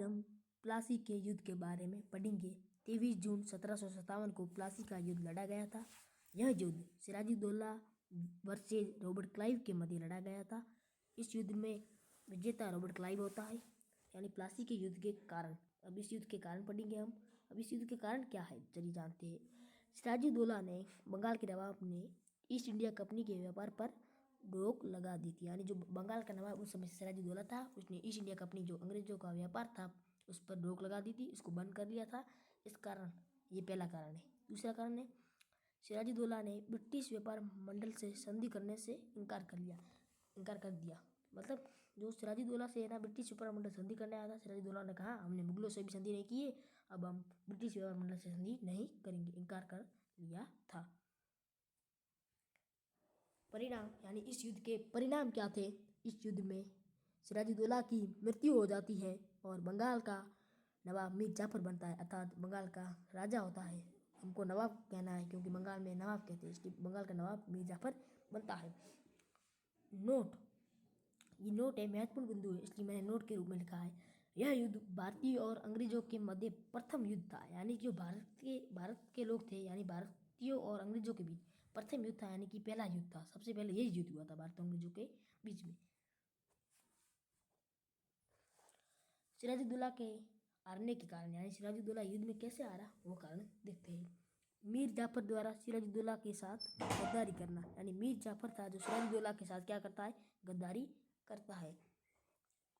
हम प्लासी के युद्ध के बारे में पढ़ेंगे। 23 जून 1757 को प्लासी का युद्ध लड़ा गया था। यह युद्ध सिराजुद्दौला वर्सेस रॉबर्ट क्लाइव के मध्य लड़ा गया था। इस युद्ध में विजेता रॉबर्ट क्लाइव होता है, यानी प्लासी के युद्ध के कारण। अब इस युद्ध के कारण पढ़ेंगे हम। अब इस युद्ध के कारण क्या है चलिए जानते हैं। सिराजुद्दौला ने बंगाल के नवाब ने ईस्ट इंडिया कंपनी के व्यापार पर रोक लगा दी थी, यानी जो बंगाल का नवाब उस समय सिराजुद्दौला था, उसने ईस्ट इंडिया कंपनी जो अंग्रेजों का व्यापार था उस पर रोक लगा दी थी, उसको बंद कर लिया था। इस कारण ये पहला कारण है। दूसरा कारण है सिराजुद्दौला ने ब्रिटिश व्यापार मंडल से संधि करने से इनकार कर दिया। मतलब जो सिराजुद्दौला से है ना ब्रिटिश व्यापार मंडल संधि करने आया था, सिराजुद्दौला ने कहा हमने मुगलों से भी संधि नहीं की है, अब हम ब्रिटिश व्यापार मंडल से संधि नहीं करेंगे, इनकार कर लिया था। परिणाम यानी इस युद्ध के परिणाम क्या थे। इस युद्ध में सिराजुद्दौला की मृत्यु हो जाती है और बंगाल का नवाब मीर जाफर बनता है, अर्थात बंगाल का राजा होता है। हमको नवाब कहना है क्योंकि बंगाल में नवाब कहते हैं, इसलिए बंगाल का नवाब मीर जाफर बनता है। नोट, ये नोट है महत्वपूर्ण बिंदु है, इसलिए मैंने नोट के रूप में लिखा है। यह युद्ध भारतीय और अंग्रेजों के मध्य प्रथम युद्ध था, यानी जो भारत के लोग थे, यानी भारतीयों और अंग्रेजों के बीच प्रथम युद्ध था, यानी कि पहला युद्ध था। सबसे पहले यही युद्ध हुआ था भारत और अंग्रेजों के बीच में। सिराजुद्दौला के हारने के कारण, यानी सिराजुद्दौला युद्ध में कैसे हारा वो कारण देखते हैं। मीर जाफर द्वारा सिराजुद्दौला के साथ गद्दारी करना, यानी मीर जाफर था जो सिराजुद्दौला के साथ क्या करता है, गद्दारी करता है।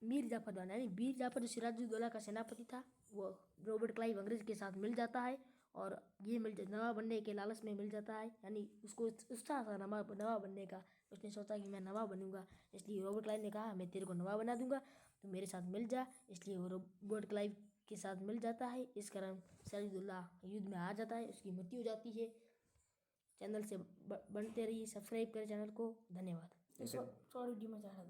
मीर जाफर द्वारा, यानी मीर जाफर जो सिराजुद्दौला का सेनापति था, वो रॉबर्ट क्लाइव अंग्रेज के साथ मिल जाता है और ये नवाब बनने के लालच में मिल जाता है, यानी उसको उत्साह था नवाब बनने का। उसने सोचा कि मैं नवाब बनूंगा, इसलिए रॉबर्ट क्लाइव ने कहा मैं तेरे को नवाब बना दूंगा, तो मेरे साथ मिल जा। इसलिए वो रॉबर्ट क्लाइव के साथ मिल जाता है। इस कारण सिराजुद्दौला युद्ध में हार जाता है, उसकी मृत्यु हो जाती है। चैनल से बनते रहिए, सब्सक्राइब करें चैनल को। धन्यवाद। शॉर्ट वीडियो में चाह रहा था।